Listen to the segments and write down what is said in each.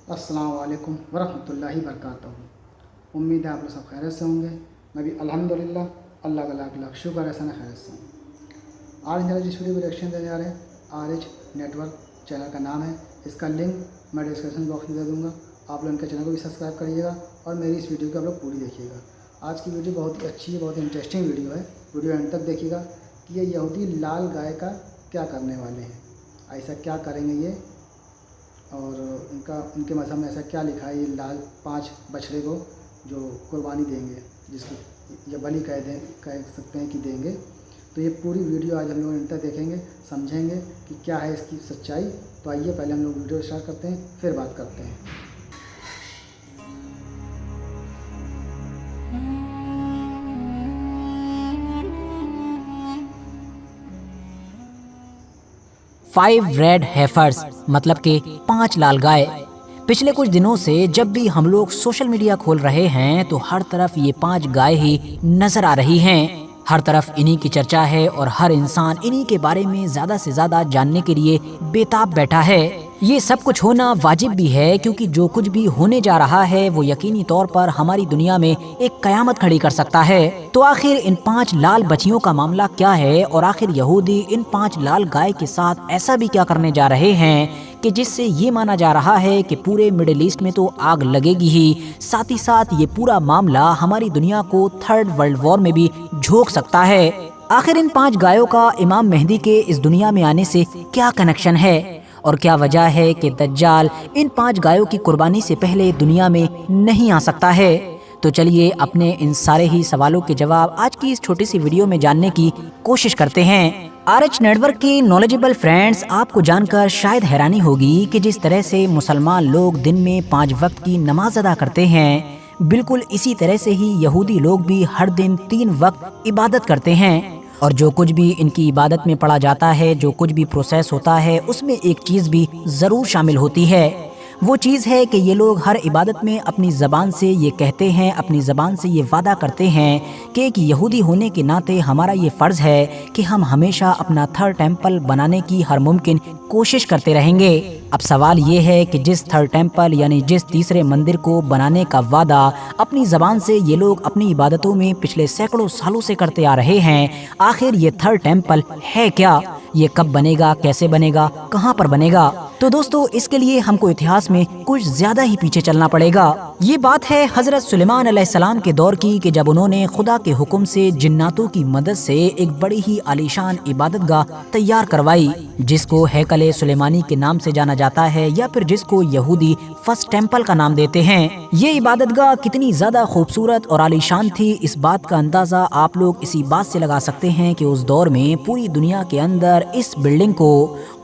अस्सलाम वालेकुम वरहमतुल्लाहि वबरकातुहू। उम्मीद है आप लोग सब खैरियत से होंगे। मैं भी अल्हम्दुलिल्लाह, अल्लाह का लाख लाख शुक्र है, ऐसा खैरियत से हूँ। आज इंशाल्लाह जिस वीडियो को रिएक्शन देने जा रहे हैं, RH नेटवर्क चैनल का नाम है। इसका लिंक मैं डिस्क्रिप्शन बॉक्स में दे दूँगा। आप लोग इनके चैनल को भी सब्सक्राइब करिएगा और मेरी इस वीडियो को आप लोग पूरी देखिएगा। आज की वीडियो बहुत ही अच्छी है, बहुत ही इंटरेस्टिंग वीडियो है। वीडियो एंड तक देखिएगा कि ये यहूदी लाल गाय का क्या करने वाले हैं, ऐसा क्या करेंगे ये, और उनके मज़हब में ऐसा क्या लिखा है। ये लाल 5 बछड़े को जो कुर्बानी देंगे, जिसको या बलि कह सकते हैं कि देंगे। तो ये पूरी वीडियो आज हम लोग इन तक देखेंगे, समझेंगे कि क्या है इसकी सच्चाई। तो आइए पहले हम लोग वीडियो स्टार्ट करते हैं, फिर बात करते हैं। फाइव रेड हेफर्स मतलब के 5 लाल गाय। पिछले कुछ दिनों से जब भी हम लोग सोशल मीडिया खोल रहे हैं तो हर तरफ ये 5 गाय ही नजर आ रही हैं। हर तरफ इन्हीं की चर्चा है और हर इंसान इन्हीं के बारे में ज्यादा से ज्यादा जानने के लिए बेताब बैठा है। ये सब कुछ होना वाजिब भी है, क्योंकि जो कुछ भी होने जा रहा है वो यकीनी तौर पर हमारी दुनिया में एक कयामत खड़ी कर सकता है। तो आखिर इन 5 लाल बच्चियों का मामला क्या है, और आखिर यहूदी इन 5 लाल गाय के साथ ऐसा भी क्या करने जा रहे हैं कि जिससे ये माना जा रहा है कि पूरे मिडिल ईस्ट में तो आग लगेगी ही, साथ ही साथ ये पूरा मामला हमारी दुनिया को 3rd वर्ल्ड वॉर में भी झोंक सकता है। आखिर इन 5 गायों का इमाम मेहदी के इस दुनिया में आने से क्या कनेक्शन है, और क्या वजह है कि दज्जाल इन 5 गायों की कुर्बानी से पहले दुनिया में नहीं आ सकता है। तो चलिए अपने इन सारे ही सवालों के जवाब आज की इस छोटी सी वीडियो में जानने की कोशिश करते हैं। RH नेटवर्क के नॉलेजेबल फ्रेंड्स, आपको जानकर शायद हैरानी होगी कि जिस तरह से मुसलमान लोग दिन में 5 वक्त की नमाज अदा करते हैं, बिल्कुल इसी तरह से ही यहूदी लोग भी हर दिन 3 वक्त इबादत करते हैं। और जो कुछ भी इनकी इबादत में पढ़ा जाता है, जो कुछ भी प्रोसेस होता है, उसमें एक चीज़ भी ज़रूर शामिल होती है। वो चीज़ है कि ये लोग हर इबादत में अपनी ज़बान से ये कहते हैं, अपनी ज़बान से ये वादा करते हैं कि एक यहूदी होने के नाते हमारा ये फ़र्ज़ है कि हम हमेशा अपना 3rd टेम्पल बनाने की हर मुमकिन कोशिश करते रहेंगे। अब सवाल ये है कि जिस 3rd टेम्पल यानी जिस तीसरे मंदिर को बनाने का वादा अपनी ज़बान से ये लोग अपनी इबादतों में पिछले सैकड़ों सालों से करते आ रहे हैं, आखिर ये 3rd टेम्पल है क्या, ये कब बनेगा, कैसे बनेगा, कहाँ पर बनेगा? तो दोस्तों, इसके लिए हमको इतिहास में कुछ ज्यादा ही पीछे चलना पड़ेगा। ये बात है हजरत सुलेमान अलैहिस्सलाम के दौर की, कि जब उन्होंने खुदा के हुक्म से जिन्नातों की मदद से एक बड़ी ही आलीशान इबादतगाह तैयार करवाई, जिसको हैकले सुलेमानी के नाम से जाना जाता है, या फिर जिसको यहूदी 1st टेम्पल का नाम देते हैं। ये इबादतगाह कितनी ज्यादा खूबसूरत और आलीशान थी, इस बात का अंदाजा आप लोग इसी बात से लगा सकते हैं कि उस दौर में पूरी दुनिया के अंदर इस बिल्डिंग को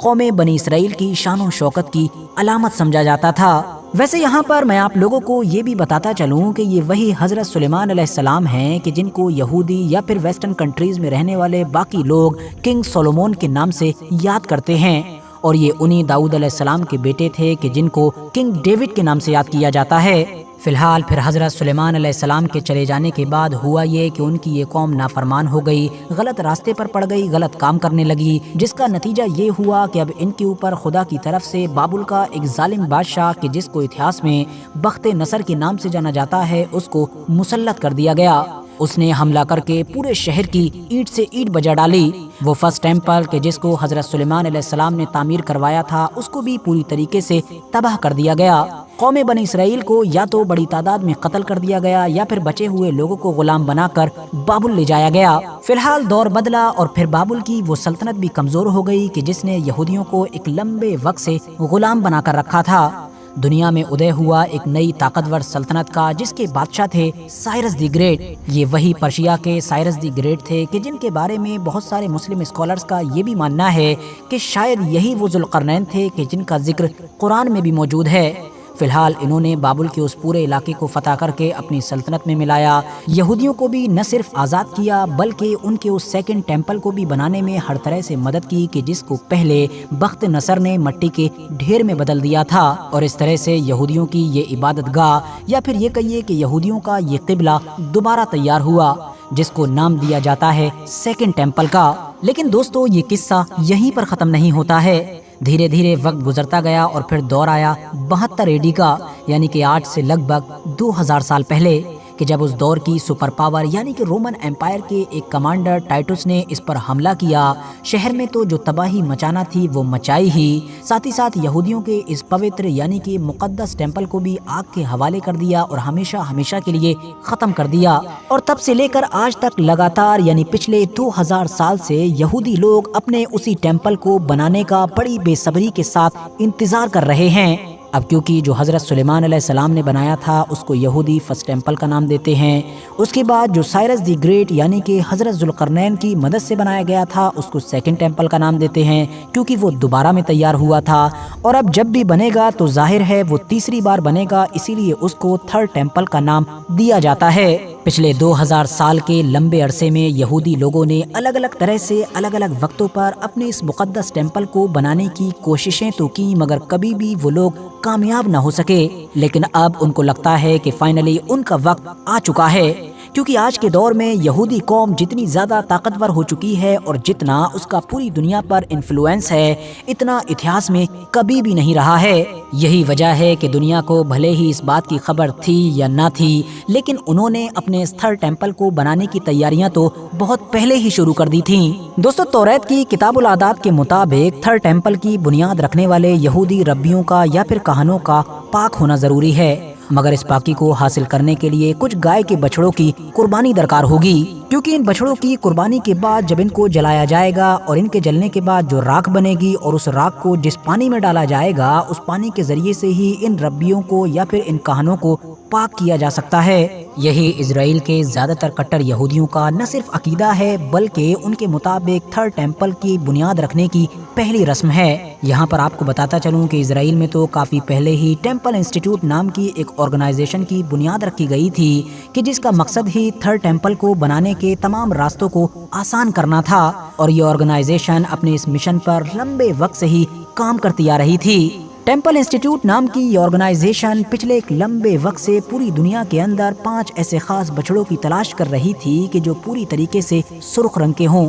कौमे बनी इसराइल की शान और शौकत की अलामत समझा जाता था। वैसे यहाँ पर मैं आप लोगों को ये भी बताता चलूँ कि ये वही हजरत सुलेमान अलैहिस्सलाम हैं कि जिनको यहूदी या फिर वेस्टर्न कंट्रीज में रहने वाले बाकी लोग किंग सोलोमन के नाम से याद करते हैं, और ये उन्हीं दाऊद अलैहिस्सलाम के बेटे थे कि जिनको किंग डेविड के नाम से याद किया जाता है। फिलहाल फिर हजरत सुलेमान अलैहिस्सलाम के चले जाने के बाद हुआ ये कि उनकी ये कौम नाफरमान हो गई, गलत रास्ते पर पड़ गई, गलत काम करने लगी, जिसका नतीजा ये हुआ कि अब इनके ऊपर खुदा की तरफ से बाबुल का एक जालिम बादशाह, कि जिसको इतिहास में बख्ते नसर के नाम से जाना जाता है, उसको मुसल्लत कर दिया गया। उसने हमला करके पूरे शहर की ईंट से ईंट बजा डाली। वो 1st टेम्पल के जिसको हजरत सुलेमान अलैहिस्सलाम ने तामीर करवाया था, उसको भी पूरी तरीके से तबाह कर दिया गया। कौमे बनी इसराइल को या तो बड़ी तादाद में कत्ल कर दिया गया, या फिर बचे हुए लोगों को गुलाम बनाकर बाबुल ले जाया गया। फिलहाल दौर बदला और फिर बाबुल की वो सल्तनत भी कमजोर हो गई कि जिसने यहूदियों को एक लंबे वक्त से गुलाम बनाकर रखा था। दुनिया में उदय हुआ एक नई ताकतवर सल्तनत का, जिसके बादशाह थे साइरस द ग्रेट। ये वही पर्शिया के साइरस द ग्रेट थे कि जिनके बारे में बहुत सारे मुस्लिम स्कॉलर्स का ये भी मानना है कि शायद यही वो जुल्करनैन थे कि जिनका जिक्र कुरान में भी मौजूद है। फिलहाल इन्होंने बाबुल के उस पूरे इलाके को फतह करके अपनी सल्तनत में मिलाया। यहूदियों को भी न सिर्फ आज़ाद किया, बल्कि उनके उस 2nd टेम्पल को भी बनाने में हर तरह से मदद की, कि जिसको पहले बख्त नसर ने मिट्टी के ढेर में बदल दिया था। और इस तरह से यहूदियों की ये इबादतगाह, या फिर ये कहिए कि यहूदियों का ये क़िबला दोबारा तैयार हुआ, जिसको नाम दिया जाता है 2nd टेम्पल का। लेकिन दोस्तों, ये किस्सा यहीं पर ख़त्म नहीं होता है। धीरे धीरे वक्त गुजरता गया और फिर दौर आया 72 AD का, यानी कि आज से लगभग 2000 साल पहले, कि जब उस दौर की सुपर पावर यानी कि रोमन एम्पायर के एक कमांडर टाइटस ने इस पर हमला किया। शहर में तो जो तबाही मचाना थी वो मचाई ही, साथ ही साथ यहूदियों के इस पवित्र यानी कि मुकद्दस टेम्पल को भी आग के हवाले कर दिया और हमेशा हमेशा के लिए ख़त्म कर दिया। और तब से लेकर आज तक लगातार यानी पिछले 2000 साल से यहूदी लोग अपने उसी टेम्पल को बनाने का बड़ी बेसब्री के साथ इंतज़ार कर रहे हैं। अब क्योंकि जो हज़रत सुलेमान अलैहिस्सलाम ने बनाया था उसको यहूदी फर्स्ट टेम्पल का नाम देते हैं। उसके बाद जो साइरस दी ग्रेट यानी कि हज़रत ज़ुल्क़रनैन की मदद से बनाया गया था उसको सेकंड टेम्पल का नाम देते हैं, क्योंकि वो दोबारा में तैयार हुआ था। और अब जब भी बनेगा तो जाहिर है वो तीसरी बार बनेगा, इसीलिए उसको थर्ड टेम्पल का नाम दिया जाता है। पिछले 2000 साल के लंबे अरसे में यहूदी लोगों ने अलग अलग तरह से अलग अलग वक्तों पर अपने इस मुकद्दस टेम्पल को बनाने की कोशिशें तो की, मगर कभी भी वो लोग कामयाब न हो सके। लेकिन अब उनको लगता है कि फाइनली उनका वक्त आ चुका है, क्योंकि आज के दौर में यहूदी कौम जितनी ज़्यादा ताकतवर हो चुकी है और जितना उसका पूरी दुनिया पर इन्फ्लुएंस है, इतना इतिहास में कभी भी नहीं रहा है। यही वजह है कि दुनिया को भले ही इस बात की खबर थी या ना थी, लेकिन उन्होंने अपने थर्ड टेम्पल को बनाने की तैयारियां तो बहुत पहले ही शुरू कर दी थीं। दोस्तों, तौरात की किताबुल आदात के मुताबिक थर्ड टेम्पल की बुनियाद रखने वाले यहूदी रब्बियों का या फिर कहानों का पाक होना जरूरी है, मगर इस पाकी को हासिल करने के लिए कुछ गाय के बछड़ों की कुर्बानी दरकार होगी, क्योंकि इन बछड़ों की कुर्बानी के बाद जब इनको जलाया जाएगा और इनके जलने के बाद जो राख बनेगी और उस राख को जिस पानी में डाला जाएगा उस पानी के जरिए से ही इन रब्बियों को या फिर इन कहानों को पाक किया जा सकता है। यही इजराइल के ज्यादातर कट्टर यहूदियों का न सिर्फ अकीदा है बल्कि उनके मुताबिक थर्ड टेम्पल की बुनियाद रखने की पहली रस्म है। यहाँ पर आपको बताता चलूँ कि इजराइल में तो काफी पहले ही टेम्पल इंस्टीट्यूट नाम की एक ऑर्गेनाइजेशन की बुनियाद रखी गई थी कि जिसका मकसद ही थर्ड टेम्पल को बनाने के तमाम रास्तों को आसान करना था। और ये ऑर्गेनाइजेशन अपने इस मिशन पर लंबे वक्त से ही काम करती आ रही थी। टेम्पल इंस्टीट्यूट नाम की ये ऑर्गेनाइजेशन पिछले एक लंबे वक्त से पूरी दुनिया के अंदर 5 ऐसे खास बछड़ों की तलाश कर रही थी कि जो पूरी तरीके से सुर्ख रंग के हों,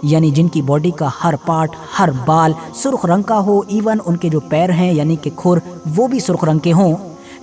यानी जिनकी बॉडी का हर पार्ट, हर बाल सुर्ख रंग का हो, इवन उनके जो पैर हैं यानी कि खुर वो भी सुर्ख रंग के हों।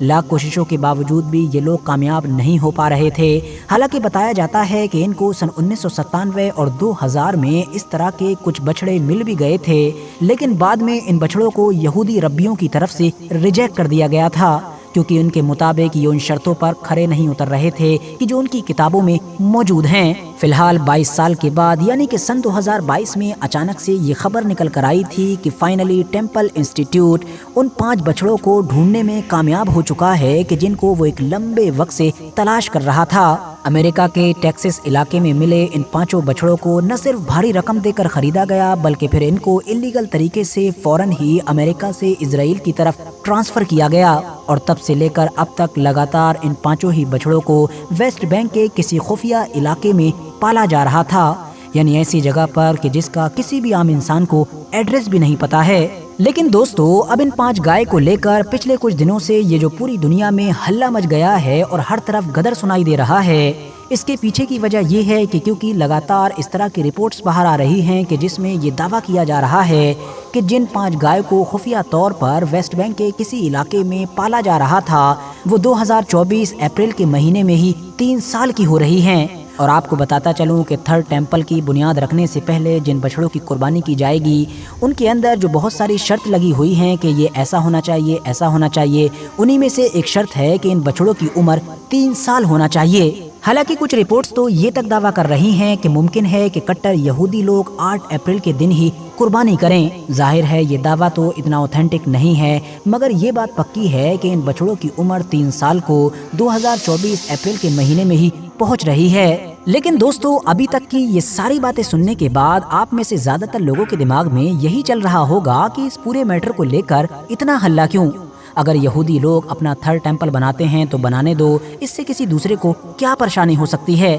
लाख कोशिशों के बावजूद भी ये लोग कामयाब नहीं हो पा रहे थे। हालांकि बताया जाता है कि इनको सन 1997 और 2000 में इस तरह के कुछ बछड़े मिल भी गए थे, लेकिन बाद में इन बछड़ों को यहूदी रब्बियों की तरफ से रिजेक्ट कर दिया गया था, क्योंकि उनके मुताबिक ये उन शर्तों पर खरे नहीं उतर रहे थे कि जो उनकी किताबों में मौजूद हैं। फिलहाल 22 साल के बाद यानी कि सन 2022 में अचानक से ये खबर निकल कर आई थी कि फाइनली टेम्पल इंस्टीट्यूट उन 5 बछड़ों को ढूंढने में कामयाब हो चुका है कि जिनको वो एक लंबे वक्त से तलाश कर रहा था। अमेरिका के टेक्सास इलाके में मिले इन 5 बछड़ों को न सिर्फ भारी रकम देकर खरीदा गया बल्कि फिर इनको इलीगल तरीके से फौरन ही अमेरिका से इजराइल की तरफ ट्रांसफर किया गया। और तब से लेकर अब तक लगातार इन 5 ही बछड़ों को वेस्ट बैंक के किसी खुफिया इलाके में पाला जा रहा था, यानी ऐसी जगह पर कि जिसका किसी भी आम इंसान को एड्रेस भी नहीं पता है। लेकिन दोस्तों, अब इन 5 गाय को लेकर पिछले कुछ दिनों से ये जो पूरी दुनिया में हल्ला मच गया है और हर तरफ गदर सुनाई दे रहा है, इसके पीछे की वजह ये है कि क्योंकि लगातार इस तरह की रिपोर्ट्स बाहर आ रही हैं कि जिसमें ये दावा किया जा रहा है कि जिन 5 गाय को खुफिया तौर पर वेस्ट बैंक के किसी इलाके में पाला जा रहा था वो 2024 अप्रैल के महीने में ही 3 साल की हो रही हैं। और आपको बताता चलूं कि थर्ड टेम्पल की बुनियाद रखने से पहले जिन बछड़ों की कुर्बानी की जाएगी उनके अंदर जो बहुत सारी शर्त लगी हुई हैं कि ये ऐसा होना चाहिए, ऐसा होना चाहिए। उन्हीं में से एक शर्त है कि इन बछड़ों की उम्र 3 साल होना चाहिए। हालांकि कुछ रिपोर्ट्स तो ये तक दावा कर रही हैं कि मुमकिन है कि कट्टर यहूदी लोग 8 अप्रैल के दिन ही कुर्बानी करें। जाहिर है ये दावा तो इतना ऑथेंटिक नहीं है, मगर ये बात पक्की है कि इन बछड़ों की उम्र 3 साल को 2024 अप्रैल के महीने में ही पहुंच रही है। लेकिन दोस्तों, अभी तक की ये सारी बातें सुनने के बाद आप में से ज्यादातर लोगों के दिमाग में यही चल रहा होगा कि इस पूरे मैटर को लेकर इतना हल्ला क्यों। अगर यहूदी लोग अपना थर्ड टेम्पल बनाते हैं तो बनाने दो, इससे किसी दूसरे को क्या परेशानी हो सकती है।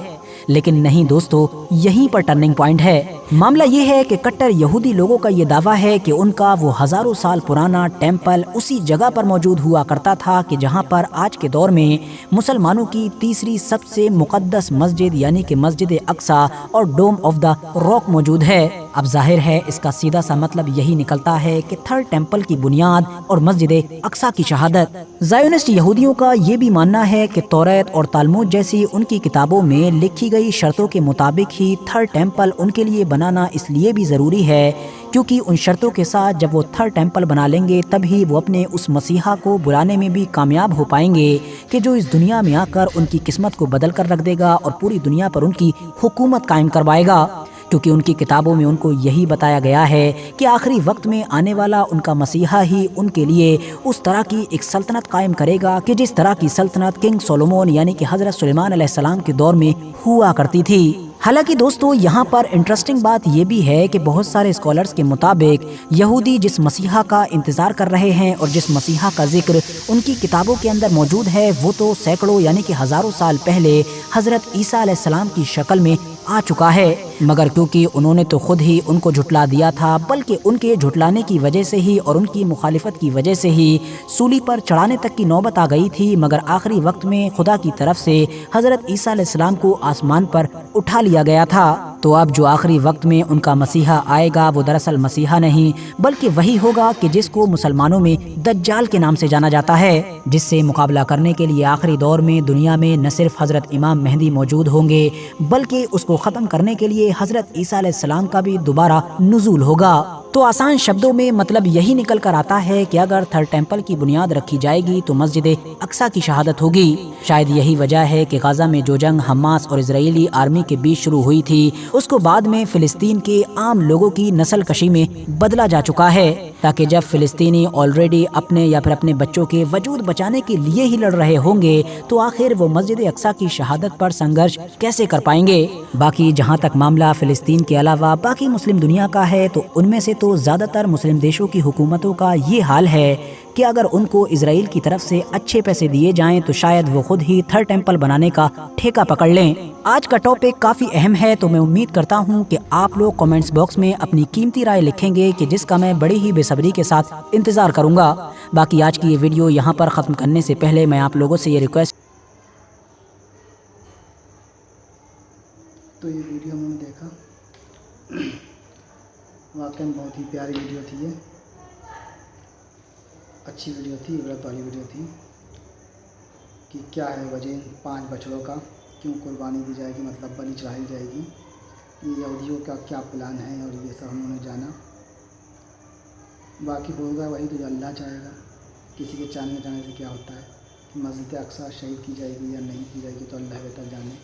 लेकिन नहीं दोस्तों, यहीं पर टर्निंग पॉइंट है। मामला ये है कि कट्टर यहूदी लोगों का ये दावा है कि उनका वो हजारों साल पुराना टेम्पल उसी जगह पर मौजूद हुआ करता था कि जहाँ पर आज के दौर में मुसलमानों की तीसरी सबसे मुकद्दस मस्जिद यानी कि मस्जिद अक्सा और डोम ऑफ द रॉक मौजूद है। अब जाहिर है इसका सीधा सा मतलब यही निकलता है कि थर्ड टेम्पल की बुनियाद और मस्जिद अक्सा की शहादत। ज़ायोनिस्ट यहूदियों का ये भी मानना है कि तौरात और तालमुद जैसी उनकी किताबों में लिखी गई शर्तों के मुताबिक ही थर्ड टेम्पल उनके लिए बनाना इसलिए भी ज़रूरी है क्योंकि उन शर्तों के साथ जब वो थर्ड टेम्पल बना लेंगे तभी वो अपने उस मसीहा को बुलाने में भी कामयाब हो पाएंगे कि जो इस दुनिया में आकर उनकी किस्मत को बदल कर रख देगा और पूरी दुनिया पर उनकी हुकूमत कायम करवाएगा। क्योंकि उनकी किताबों में उनको यही बताया गया है कि आखिरी वक्त में आने वाला उनका मसीहा ही उनके लिए उस तरह की एक सल्तनत कायम करेगा कि जिस तरह की सल्तनत किंग सोलोमन यानी कि हज़रत सुलेमान अलैहिस्सलाम के दौर में हुआ करती थी। हालांकि दोस्तों यहाँ पर इंटरेस्टिंग बात ये भी है कि बहुत सारे स्कॉलर्स के मुताबिक यहूदी जिस मसीहा का इंतज़ार कर रहे हैं और जिस मसीहा का जिक्र उनकी किताबों के अंदर मौजूद है वो तो सैकड़ों यानी कि हज़ारों साल पहले हज़रत ईसा अलैहिस्सलाम की शक्ल में आ चुका है, मगर क्योंकि उन्होंने तो खुद ही उनको झुटला दिया था, बल्कि उनके झुटलाने की वजह से ही और उनकी मुखालिफत की वजह से ही सूली पर चढ़ाने तक की नौबत आ गई थी। मगर आखिरी वक्त में खुदा की तरफ से हज़रत ईसा अलैहिस्सलाम को आसमान पर उठा लिया गया था। तो अब जो आखिरी वक्त में उनका मसीहा आएगा वो दरअसल मसीहा नहीं बल्कि वही होगा कि जिसको मुसलमानों में दज्जाल के नाम से जाना जाता है, जिससे मुकाबला करने के लिए आखिरी दौर में दुनिया में न सिर्फ हज़रत इमाम मेहदी मौजूद होंगे बल्कि उसको ख़त्म करने के लिए हज़रत ईसा अलैहिस्सलाम का भी दोबारा नुज़ूल होगा। तो आसान शब्दों में मतलब यही निकल कर आता है कि अगर थर्ड टेम्पल की बुनियाद रखी जाएगी तो मस्जिद अक्सा की शहादत होगी। शायद यही वजह है कि गाजा में जो जंग हमास और इजरायली आर्मी के बीच शुरू हुई थी उसको बाद में फिलिस्तीन के आम लोगों की नस्ल कशी में बदला जा चुका है, ताकि जब फिलिस्तीनी ऑलरेडी अपने या फिर अपने बच्चों के वजूद बचाने के लिए ही लड़ रहे होंगे तो आखिर वो मस्जिद अक्सा की शहादत पर संघर्ष कैसे कर पाएंगे। बाकी जहाँ तक मामला फिलिस्तीन के अलावा बाकी मुस्लिम दुनिया का है तो उनमें से तो ज़्यादातर मुस्लिम देशों की हुकूमतों का ये हाल है कि अगर उनको इजराइल की तरफ से अच्छे पैसे दिए जाएं तो शायद वो खुद ही थर्ड टेम्पल बनाने का ठेका पकड़ लें। आज का टॉपिक काफ़ी अहम है तो मैं उम्मीद करता हूं कि आप लोग कमेंट्स बॉक्स में अपनी कीमती राय लिखेंगे कि जिसका मैं बड़ी ही बेसब्री के साथ इंतज़ार करूंगा। बाकी आज की ये वीडियो यहाँ पर ख़त्म करने से पहले मैं आप लोगों से ये रिक्वेस्ट तो ये वीडियो मैंने देखा, वाकई में बहुत ही प्यारी वीडियो थी, ये अच्छी वीडियो थी, इबरत वाली वीडियो थी कि क्या है वजह 5 बछड़ों का क्यों कुर्बानी दी जाएगी, मतलब बलि चढ़ाई जाएगी, ये यहूदियों का क्या प्लान है और ये सब हमने जाना। बाकी होगा वही तो जो अल्लाह चाहेगा, किसी के चाहने जाने से क्या होता है कि मस्जिद अक्सा शहीद की जाएगी या नहीं की जाएगी तो अल्लाह बेहतर जाने।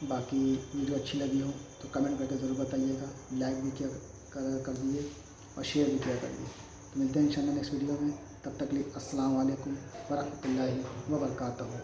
बाकी वीडियो अच्छी लगी हो तो कमेंट करके ज़रूर बताइएगा, लाइक भी किया कर दीजिए और शेयर भी किया करिए। तो मिलते हैं इंशाल्लाह नेक्स्ट वीडियो में, तब तक के लिए अस्सलाम वालेकुम वरहमतुल्लाहि वबरकातुहू।